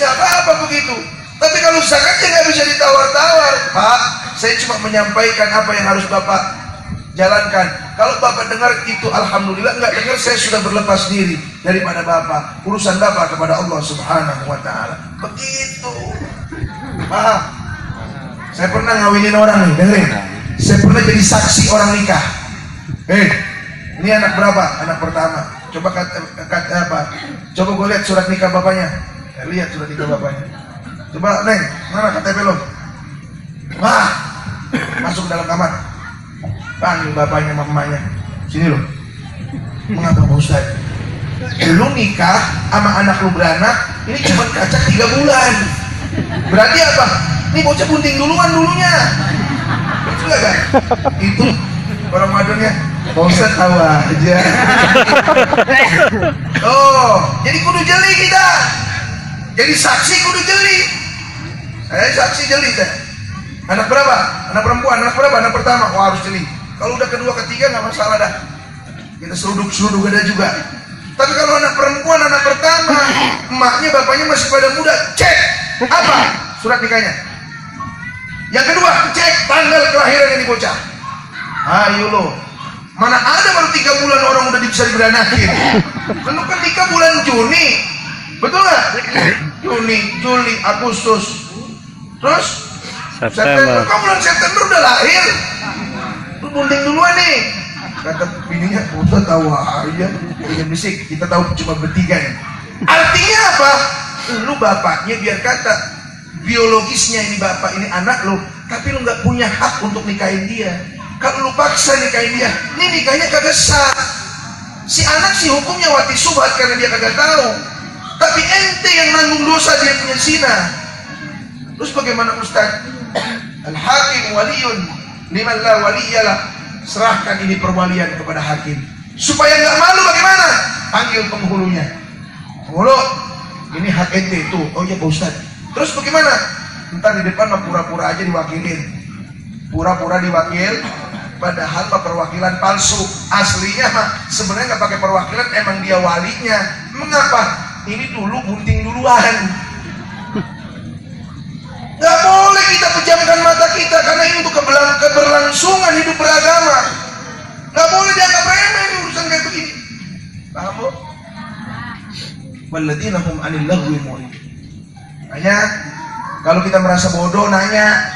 nggak apa-apa begitu. Tapi kalau zakatnya nggak bisa ditawar-tawar, Pak, saya cuma menyampaikan apa yang harus Bapak jalankan. Kalau Bapak dengar itu alhamdulillah, nggak dengar saya sudah berlepas diri daripada Bapak. Urusan Bapak kepada Allah Subhanahu wa taala. Begitu. Paham? Saya pernah ngawinin orang nih, dengerin. Saya pernah jadi saksi orang nikah. Ini anak berapa? Anak pertama. Coba kata apa? Coba gue lihat surat nikah bapaknya. Lihat surat nikah bapaknya. Coba Neng, mana KTP lo? Wah, masuk dalam kamar. Panggil bapaknya mamanya. Sini lo. Mengapa Pak Ustaz? Lu nikah sama anak lu beranak, ini cuma kaca 3 bulan. Berarti apa? Ini bocah bunting duluan dulunya. Betul gak kan? Itu orang madonnya. Pak Ustaz tahu aja. Oh, jadi kudu jeli kita. Jadi saksi kudu jeli. Saya saksi jeli saya. Anak berapa? Anak perempuan. Anak berapa? Anak pertama. Wah, harus jeli. Kalau udah kedua ketiga nggak masalah dah. Kita seruduk ada juga. Tapi kalau anak perempuan, anak pertama, emaknya bapaknya masih pada muda, cek apa? Surat nikahnya. Yang kedua, cek tanggal kelahiran ini bocah. Ayo lo. Mana ada baru 3 bulan orang udah bisa diberanakin. Lalu kan nikah bulan Juni. Betul nggak? Juni, Juli, Agustus. Terus September. Kok bulan September udah lahir? Lu bunting duluan nih. Kata bininya, udah tahu aja. Jangan bisik, kita tahu cuma bertiga nih. Artinya apa? Lu bapaknya biar kata biologisnya ini bapak, ini anak lu, tapi lu nggak punya hak untuk nikahin dia. Kalau lu paksa nikahin dia, ini nikahnya kagak sah. Si anak si hukumnya wati subhat karena dia kagak tahu. Tapi ente yang nanggung dosa, dia punya zina. Terus bagaimana Ustaz? Al-hakim waliyun liman la waliyalah. Serahkan ini perwalian kepada hakim. Supaya nggak malu bagaimana? Panggil penghulunya. Penghulu, ini hak ente tuh. Oh iya Pak Ustaz. Terus bagaimana? Ntar di depan mah pura-pura aja diwakilin. Pura-pura diwakil, padahal mah perwakilan palsu. Aslinya mah sebenarnya nggak pakai perwakilan, emang dia walinya. Mengapa? Ini dulu bunting duluan. Nggak boleh kita pejamkan mata kita, karena ini untuk keberlangsungan hidup beragama. Nggak boleh dianggap remeh ini urusan kayak begini. Paham bu? Walladzina hum 'anil lagwi mu'ridun. Makanya kalau kita merasa bodoh nanya,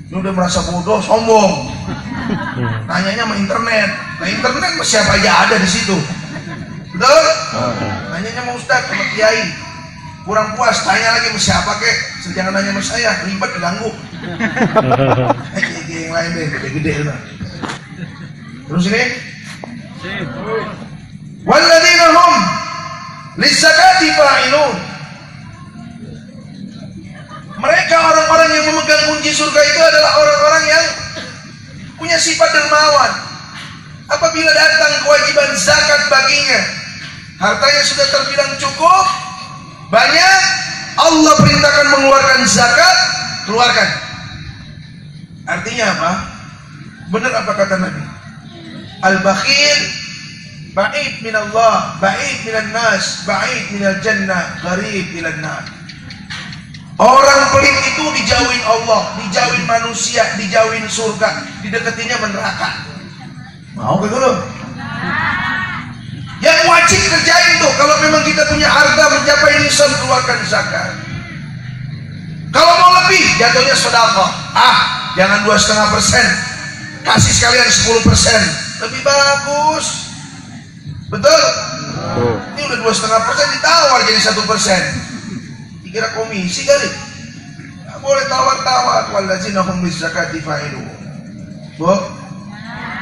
lu udah merasa bodoh sombong. Nanyanya sama internet. Nah internet siapa aja ada di situ. Betul? Nanyanya sama Ustaz, sama Kiai. Kurang puas, tanya lagi sama siapa kek. Jangan nanya sama saya, ribet diganggu. Yang lain deh, gede-gede itu. Terus ini. Walladzina hum lizzakati fa'ilun. Mereka orang-orang yang memegang kunci surga itu adalah orang-orang yang punya sifat dermawan. Apabila datang kewajiban zakat baginya, hartanya sudah terbilang cukup, banyak, Allah perintahkan mengeluarkan zakat, keluarkan. Artinya apa? Benar apa kata Nabi? Al-bakhil ba'id minallah, ba'id minan nas, ba'id minal jannah, gharib ilan nar. Orang pelit itu dijauhin Allah, dijauhin manusia, dijauhin surga, dideketinnya neraka. Mau begitu? Yang wajib kerjain tuh, kalau memang kita punya harta mencapai nisab, keluarkan zakat. Kalau mau lebih, jatuhnya sedekah. Jangan 2,5%, kasih sekalian 10%, lebih bagus. Betul? Ini udah 2,5% ditawar jadi 1%. Dikira komisi kali. Nggak boleh tawar-tawar. Walladzina hum lizzakati fa'ilun. Bu,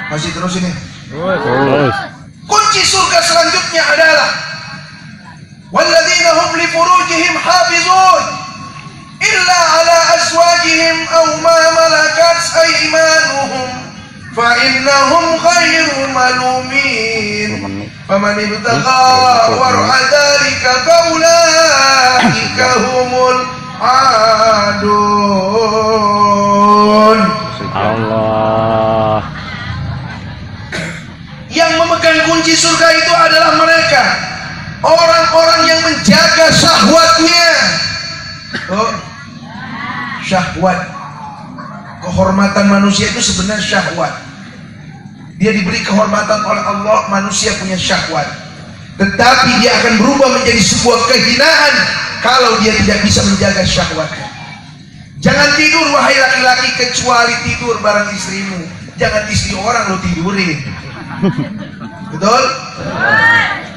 masih terus ini. Terus. Kunci surga selanjutnya adalah walladzina hum li furujihim hafizun illa ala azwajihim aw ma malakat aymanuhum fa innahum ghairu malumin faman ibtagha wara'a dzalika fa ulaika humul adun. Allah. Yang memegang kunci surga itu adalah mereka, orang-orang yang menjaga syahwatnya, Oh, syahwat. Kehormatan manusia itu sebenarnya syahwat. Dia diberi kehormatan oleh Allah, manusia punya syahwat. Tetapi dia akan berubah menjadi sebuah kehinaan kalau dia tidak bisa menjaga syahwatnya. Jangan tidur wahai laki-laki kecuali tidur bareng istrimu. Jangan istri orang lo tidurin. Betul?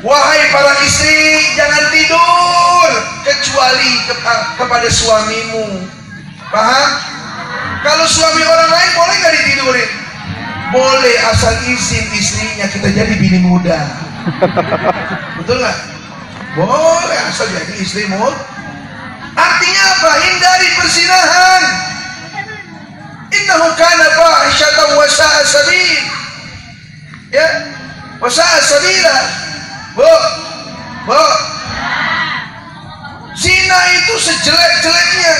Wahai para istri, jangan tidur kecuali kepada suamimu. Paham? Kalau suami orang lain boleh nggak ditidurin? Boleh, asal izin istrinya, kita jadi bini muda. Betul nggak? Boleh, asal jadi istrimu. Artinya apa? Hindari perzinahan. Innahu kana fahishatan wa sa'a sabil. Ya, wa sa'a sabila. Bu, zina itu sejelek-jeleknya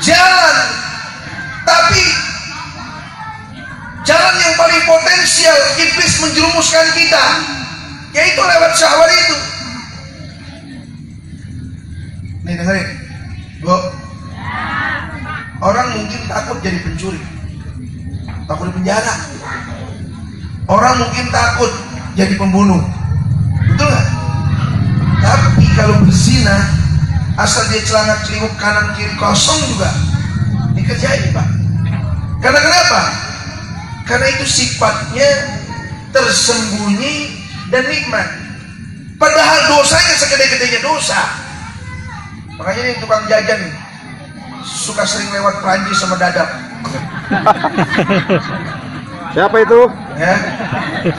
jalan, tapi jalan yang paling potensial iblis menjerumuskan kita, yaitu lewat syahwat itu. Nih dengerin, Bu. Orang mungkin takut jadi pencuri, takut di penjara. Orang mungkin takut jadi pembunuh, betul nggak? Tapi kalau berzina, asal dia celana celinguk kanan kiri kosong juga dikerjain, Pak. Karena kenapa? Karena itu sifatnya tersembunyi dan nikmat. Padahal dosanya segede-gedenya dosa. Makanya ini tukang jajan suka sering lewat Perancis sama dadap. Siapa itu? Ya.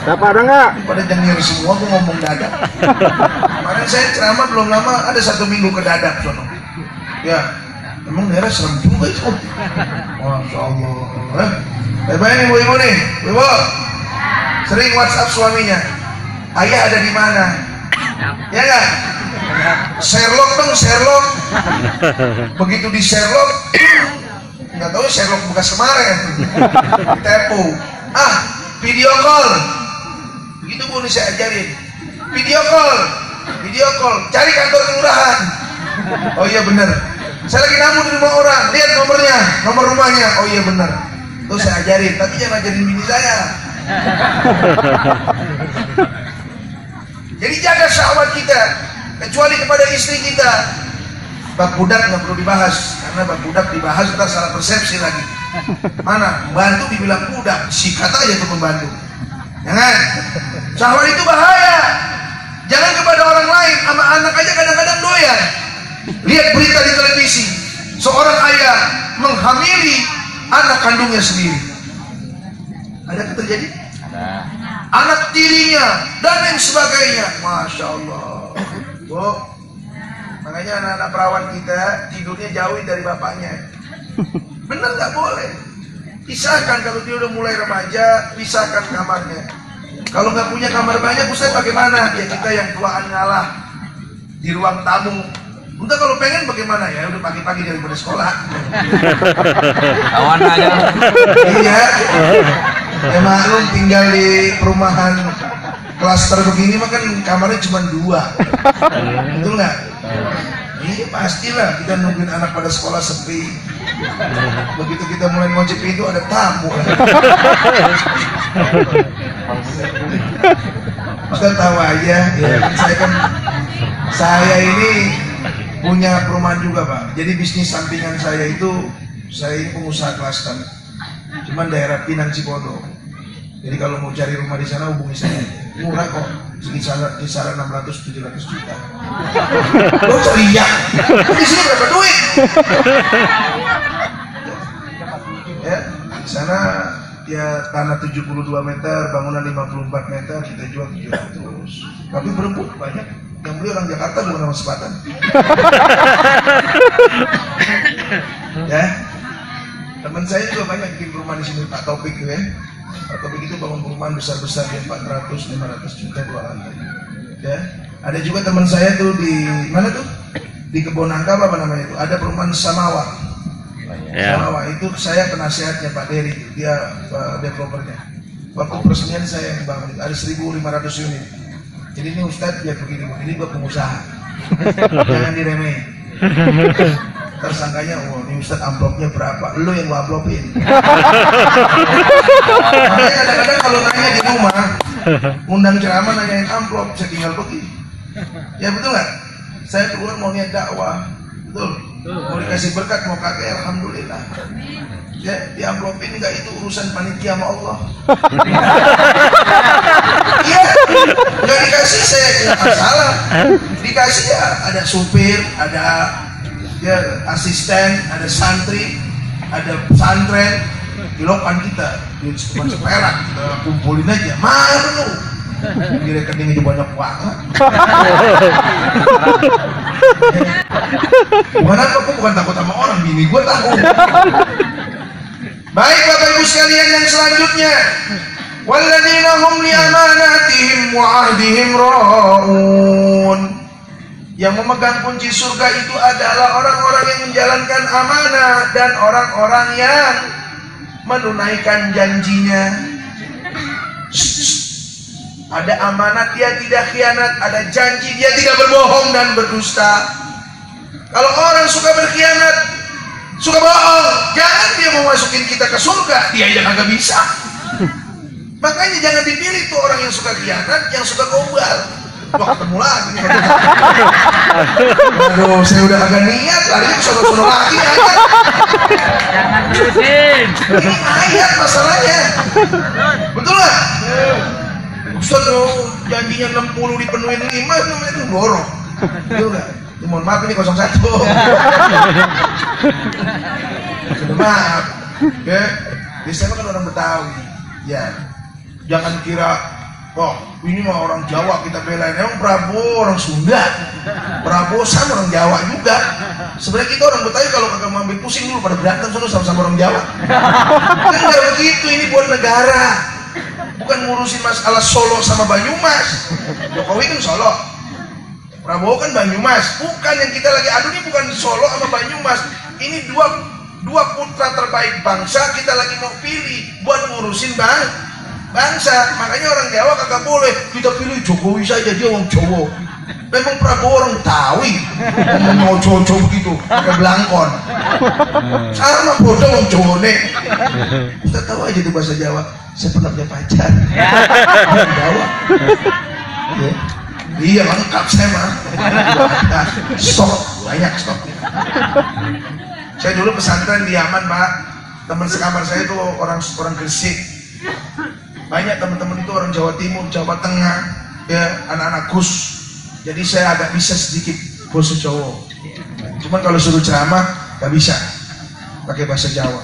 Siapa, ada nggak? Pada jengir semua, aku ngomong dadap. Kemarin saya ceramah belum lama, ada 1 minggu ke dadap sono. Ya, emang daerah serem juga itu. Masya Allah. Bayangin ibu-ibu nih, ibu sering WhatsApp suaminya, ayah ada di mana? Ya nggak? Sherlock dong, Sherlock. Begitu di Sherlock, nggak tahu Sherlock bekas kemarin, ditepu. Video call. Begitu pun saya ajarin. Video call. Cari kantor kelurahan. Oh iya benar. Saya lagi namu di rumah orang. Lihat nomornya, nomor rumahnya. Oh iya benar. Tuh saya ajarin. Tapi jangan ajarin bini saya. Jadi jaga syahwat kita, kecuali kepada istri kita. Bab budak nggak perlu dibahas, karena bab budak dibahas kita salah persepsi lagi. Mana pembantu dibilang budak, sikat aja tuh pembantu. Jangan. Syahwat itu bahaya. Jangan kepada orang lain, sama anak aja kadang-kadang doyan. Lihat berita di televisi, seorang ayah menghamili anak kandungnya sendiri. Ada terjadi? Ada. Anak tirinya dan lain sebagainya. Masya Allah. Bu, makanya anak-anak perawan kita tidurnya jauhin dari bapaknya. Bener nggak boleh. Pisahkan kalau dia udah mulai remaja, pisahkan kamarnya. Kalau nggak punya kamar banyak, Ustaz bagaimana? Ya kita yang tuaan ngalah di ruang tamu. Udah kalau pengen bagaimana ya? Udah pagi-pagi daripada sekolah. Kawan aja. Iya. Ya maklum tinggal di perumahan klaster begini mah kan kamarnya cuma 2. Betul nggak? Iya pastilah kita nungguin anak pada sekolah sepi. Begitu kita mulai ngunci pintu ada tamu. Ustaz tahu aja, ya, saya ini punya perumahan juga Pak. Jadi bisnis sampingan saya itu, saya ini pengusaha klaster. Cuman daerah Pinang Cipondo. Jadi kalau mau cari rumah di sana hubungi saya. Murah kok, kisaran 600-700 juta. Lo teriak, di sini berapa duit? Ya, di sana ya tanah 72 meter, bangunan 54 meter, kita jual 700. Tapi berebut banyak. Yang beli orang Jakarta bukan orang Selatan. Ya, teman saya juga banyak bikin perumahan di sini, Pak Taufik ya. Pak Taufik itu bangun perumahan besar-besar ya 400-500 juta 2 lantai. Ya, ada juga teman saya tuh di mana tuh? Di Kebonangka apa namanya itu? Ada perumahan Samawa. Samawa itu saya penasehatnya Pak Dery, dia developernya. Waktu peresmian saya yang bangun, ada 1.500 unit. Jadi ini Ustadz biar begini, ini buat pengusaha. Jangan diremehin. Tersangkanya, oh ini Ustaz amplopnya berapa? Lu yang gua amplopin. Makanya kadang-kadang kalau nanya di rumah, undang ceramah nanyain amplop, saya tinggal pergi. Ya betul nggak? Saya keluar mau niat dakwah, betul. Mau dikasih berkat, mau kakek, alhamdulillah. Ya, di amplopin nggak, itu urusan panitia sama Allah. Iya, nggak dikasih saya nggak masalah. Dikasih ya ada supir, ada ya asisten, ada santri, ada pesantren. Kilokan kita, cuma seperak kita kumpulin aja. Malu, di rekeningnya juga banyak banget. Bukan apa, aku bukan takut sama orang, bini gue takut. Baik Bapak Ibu sekalian, yang selanjutnya, walladzina hum li amanatihim wa ahdihim raun. Yang memegang kunci surga itu adalah orang-orang yang menjalankan amanah dan orang-orang yang menunaikan janjinya. Ada amanat, dia tidak khianat. Ada janji, dia tidak berbohong dan berdusta. Kalau orang suka berkhianat, suka bohong, jangan dia mau masukin kita ke surga, dia aja kagak bisa. Makanya jangan dipilih tuh orang yang suka khianat, yang suka gombal. Wah, ketemu lagi nih. Aduh, saya udah agak niat, larinya ke sono-sono lagi ayat. Jangan terusin. Ini ayat masalahnya. Betul nggak? Ustaz, janjinya 60 dipenuhin 5, namanya itu borong. Betul nggak? Mohon maaf, ini 01. Maaf. Ya, biasanya kan orang Betawi. Ya, jangan kira, oh ini mah orang Jawa kita belain. Emang Prabowo orang Sunda, Prabowo sama orang Jawa juga. Sebenarnya kita orang Betawi kalau kagak mau ambil pusing dulu pada berantem sama-sama orang Jawa. Kan nggak begitu, ini buat negara, bukan ngurusin masalah Solo sama Banyumas. Jokowi kan Solo, Prabowo kan Banyumas. Bukan yang kita lagi adu ini, bukan Solo sama Banyumas. Ini dua putra terbaik bangsa kita lagi mau pilih buat ngurusin bangsa. Makanya orang Jawa kagak boleh kita pilih Jokowi saja, dia orang Jawa. Memang Prabowo orang Betawi, ngomong Jawa begitu, pakai belangkon. Sama bodoh orang Jawa nih. Kita tahu aja tuh bahasa Jawa. Saya pernah punya pacar orang Jawa. Ya. Iya lengkap saya mah. Stok banyak stok. Saya dulu pesantren di Yaman, Pak. Teman sekamar saya itu orang Gresik. Banyak teman-teman itu orang Jawa Timur, Jawa Tengah, ya anak-anak Gus. Jadi saya agak bisa sedikit bahasa Jawa. Cuman kalau suruh ceramah nggak bisa pakai bahasa Jawa,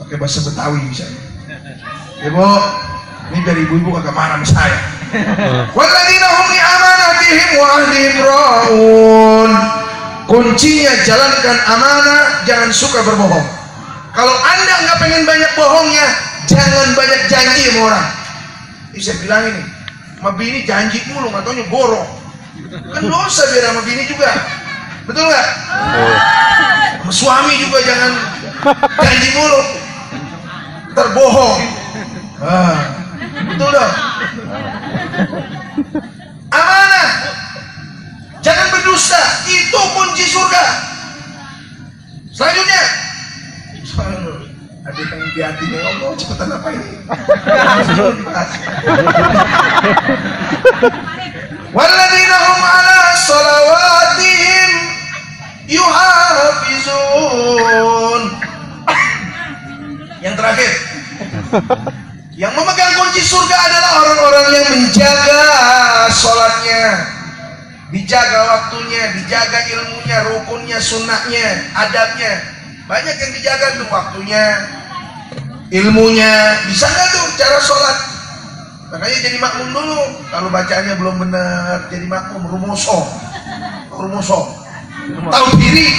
pakai bahasa Betawi misalnya. Ibu, ini dari ibu-ibu kagak marah sama saya. Walladzina hum li amanatihim wa ahdihim raun. Kuncinya jalankan amanah, jangan suka berbohong. Kalau Anda nggak pengen banyak bohongnya, jangan banyak janji sama orang. Ini saya bilang ini, sama bini janji mulu, nggak taunya borong. Kan dosa biar sama bini juga, betul nggak? Sama suami juga jangan janji mulu, terbohong. Betul dong. Amanah, jangan berdusta, itu kunci surga. Selanjutnya, ada yang di hatinya, Allah cepetan apa ini? Walladzina hum ala sholawatihim yuhafizun. Yang terakhir, yang memegang kunci surga adalah orang-orang yang menjaga sholatnya, dijaga waktunya, dijaga ilmunya, rukunnya, sunnahnya, adabnya. Banyak yang dijaga tuh waktunya, ilmunya. Bisa nggak tuh cara sholat? Makanya jadi makmum dulu. Kalau bacaannya belum benar, jadi makmum. Rumoso. Tahu diri.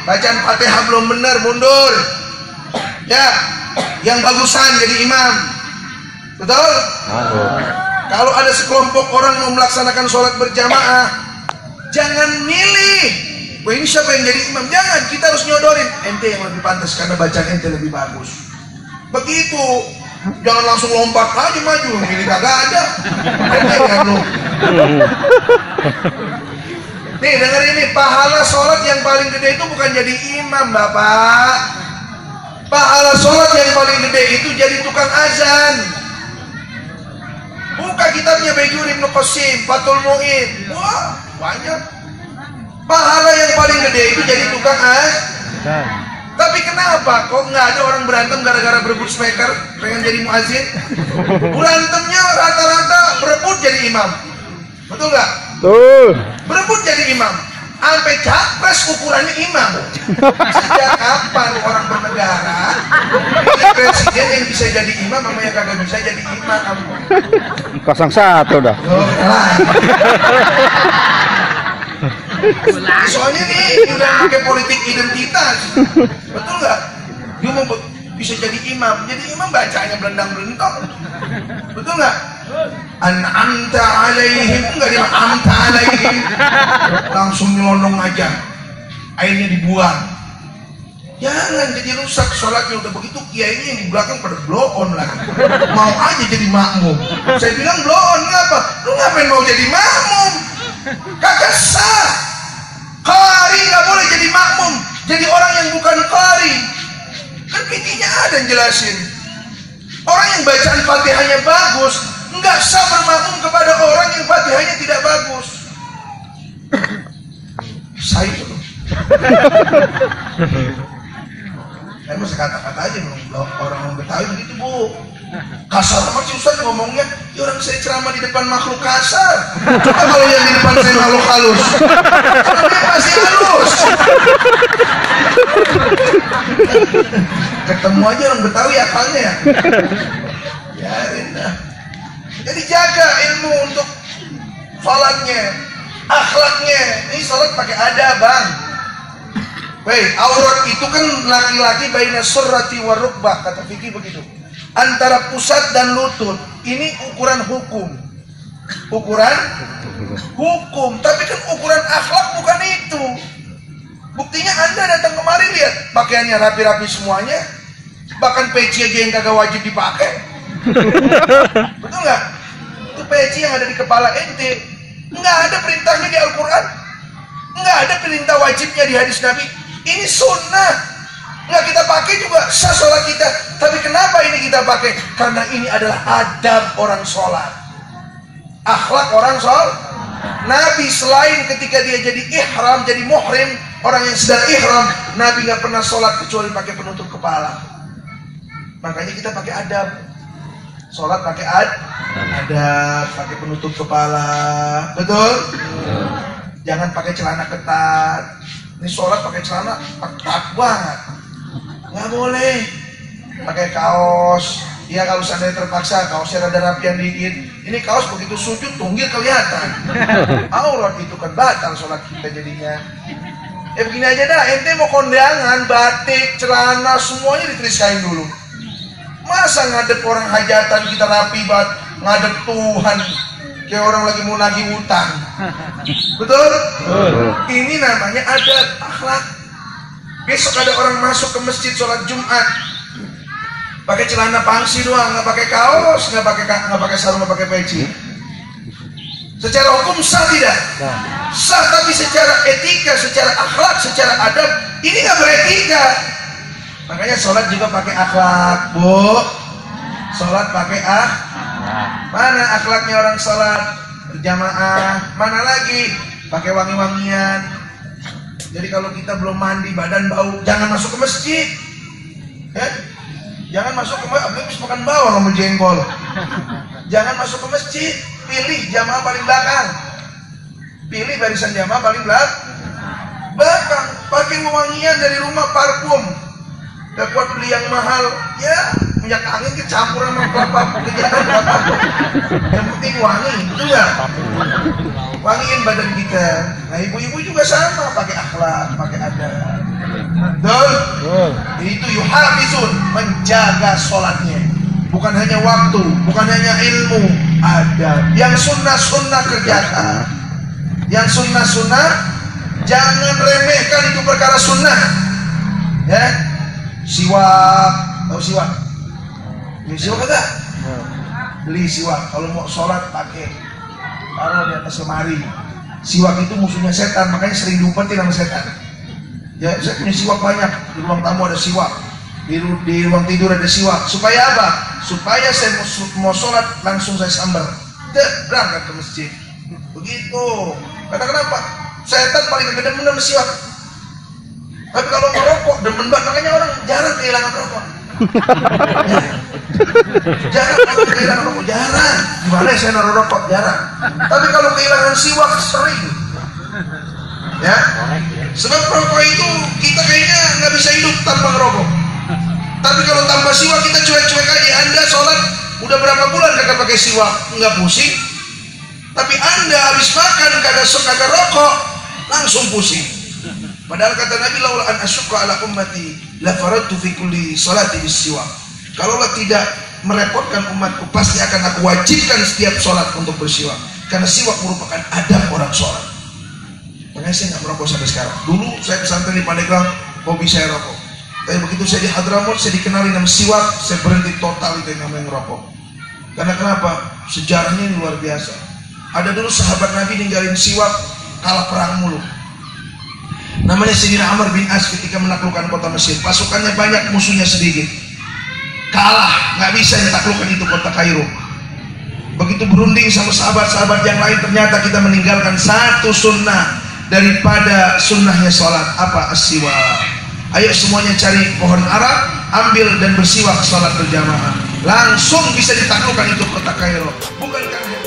Bacaan Fatihah belum benar, mundur. Ya, yang bagusan jadi imam. Betul? Kalau ada sekelompok orang mau melaksanakan sholat berjamaah, jangan milih. Wah, ini siapa yang jadi imam? Jangan, kita harus nyodorin. Ente yang lebih pantas karena bacaan ente lebih bagus. Begitu. Jangan langsung lompat aja maju, ini kagak ada. Ente yang lu. Nih dengar ini, pahala sholat yang paling gede itu bukan jadi imam Bapak. Pahala sholat yang paling gede itu jadi tukang azan. Buka kitabnya Bajur Ibnu Qasim, Fathul Mu'in. Wah banyak. Pahala yang paling gede itu jadi tukang azan. Tapi kenapa kok nggak ada orang berantem gara-gara berebut speaker pengen jadi muazin? Berantemnya rata-rata berebut jadi imam. Betul nggak? Betul. Berebut jadi imam. Sampai capres ukurannya imam. Sejak kapan orang bernegara ini presiden yang bisa jadi imam sama yang kagak bisa jadi imam? 01 dah. Soalnya nih udah pakai politik identitas. Betul nggak? Dia mau bisa jadi imam. Jadi imam bacanya belendang-belentong. Betul nggak? An'amta alaihim, enggak dia amta alaihim. Langsung nyelonong aja. Airnya dibuang. Jangan jadi rusak sholatnya. Udah begitu kiainya yang di belakang pada blow on lah. Mau aja jadi makmum. Saya bilang blow on ngapa? Lu ngapain mau jadi makmum? Kagak sah. Qari nggak boleh jadi makmum. Jadi orang yang bukan qari. Kan intinya ada yang jelasin. Orang yang bacaan Fatihahnya bagus nggak sah bermakmum kepada orang yang Fatihahnya tidak bagus. Saya itu. Saya masih kata-kata aja orang Betawi begitu Bu. Kasar amat sih Ustaz ngomongnya. Ya orang saya ceramah di depan makhluk kasar. Coba kalau yang di depan saya makhluk halus. Dia masih halus. Ketemu aja orang Betawi akalnya ya. Biarin dah. Jadi jaga ilmu untuk sholatnya, akhlaknya. Ini sholat pakai adab bang. Baik, aurat itu kan laki-laki baina surrati wa rukbah, kata fikih begitu. Antara pusat dan lutut. Ini ukuran hukum. Ukuran hukum. Tapi kan ukuran akhlak bukan itu. Buktinya Anda datang kemari lihat pakaiannya rapi-rapi semuanya. Bahkan peci aja yang kagak wajib dipakai. Betul nggak? Itu peci yang ada di kepala ente. Nggak ada perintahnya di Al-Quran. Nggak ada perintah wajibnya di hadis Nabi. Ini sunnah. Nggak kita pakai juga sah sholat kita. Tapi kenapa ini kita pakai? Karena ini adalah adab orang sholat, akhlak orang sholat. Nabi selain ketika dia jadi ihram, jadi muhrim, orang yang sedang ihram, Nabi nggak pernah sholat kecuali pakai penutup kepala. Makanya kita pakai adab. Sholat pakai adab, pakai penutup kepala. Betul? Jangan pakai celana ketat. Ini sholat pakai celana ketat banget. Nggak boleh. Pakai kaos. Ya kalau seandainya terpaksa kaosnya rada rapian dikit. Ini kaos begitu sujud tunggil kelihatan. Aurat itu kan batal sholat kita jadinya. Ya begini aja dah. Ente mau kondangan, batik, celana semuanya ditulis kain dulu. Masa ngadep orang hajatan kita rapi banget, ngadep Tuhan kayak orang lagi mau nagih utang. Betul? Ini namanya adat akhlak. Besok ada orang masuk ke masjid sholat Jumat pakai celana pangsi doang, nggak pakai kaos, nggak pakai sarung, nggak pakai peci. Secara hukum sah tidak? Sah, tapi secara etika, secara akhlak, secara adab ini nggak beretika. Makanya sholat juga pakai akhlak, Bu. Sholat pakai Mana akhlaknya orang sholat berjamaah? Mana lagi? Pakai wangi-wangian. Jadi kalau kita belum mandi badan bau, jangan masuk ke masjid. Ya? Jangan masuk ke masjid, habis makan bawang sama jengkol. Jangan masuk ke masjid. Pilih jamaah paling belakang. Pilih barisan jamaah paling belakang. Pakai wangian dari rumah, parfum. Gak kuat beli yang mahal, ya minyak angin kecampur sama kelapa, yang penting wangi, betul nggak? Wangiin badan kita. Nah ibu-ibu juga sama, pakai akhlak, pakai adab. Betul? Itu yuhafizun, menjaga sholatnya. Bukan hanya waktu, bukan hanya ilmu, adab. Yang sunnah-sunnah kerjakan. Yang sunnah-sunnah jangan remehkan itu perkara sunnah. Ya. Siwak, tahu siwak? Beli siwak enggak? Beli siwak. Kalau mau sholat pakai, taruh di atas lemari. Siwak itu musuhnya setan, makanya sering diumpetin sama setan. Ya, saya punya siwak banyak. Di ruang tamu ada siwak, di ruang tidur ada siwak. Supaya apa? Supaya saya mau sholat langsung saya sambar, berangkat ke masjid. Begitu. Karena kenapa? Setan paling gede demen siwak. Tapi kalau merokok demen banget, makanya orang jarang kehilangan rokok. Jarang orang kehilangan rokok, jarang. Gimana saya naruh rokok? Jarang. Tapi kalau kehilangan siwak sering. Ya, sebab rokok itu kita kayaknya nggak bisa hidup tanpa ngerokok. Tapi kalau tanpa siwak kita cuek-cuek aja. Anda sholat udah berapa bulan kagak pakai siwak, nggak pusing. Tapi Anda habis makan kagak rokok, langsung pusing. Padahal kata Nabi, laula an asyqa ala ummati la faradtu fi kulli salati bis-siwak. Kalaulah tidak merepotkan umatku, pasti akan aku wajibkan setiap sholat untuk bersiwak. Karena siwak merupakan adab orang sholat. Makanya saya nggak merokok sampai sekarang. Dulu saya pesantren di Pandeglang, hobi saya rokok. Tapi begitu saya di Hadramaut, saya dikenali nama siwak, saya berhenti total itu yang namanya ngerokok. Karena kenapa? Sejarahnya ini luar biasa. Ada dulu sahabat Nabi ninggalin siwak, kalah perang mulu. Namanya Sayyidina Amr bin As ketika menaklukkan kota Mesir. Pasukannya banyak, musuhnya sedikit. Kalah, nggak bisa ditaklukkan itu kota Kairo. Begitu berunding sama sahabat-sahabat yang lain, ternyata kita meninggalkan satu sunnah daripada sunnahnya sholat. Apa? As-siwak. Ayo semuanya cari pohon ara, ambil dan bersiwak sholat berjamaah. Langsung bisa ditaklukkan itu kota Kairo. Bukan karena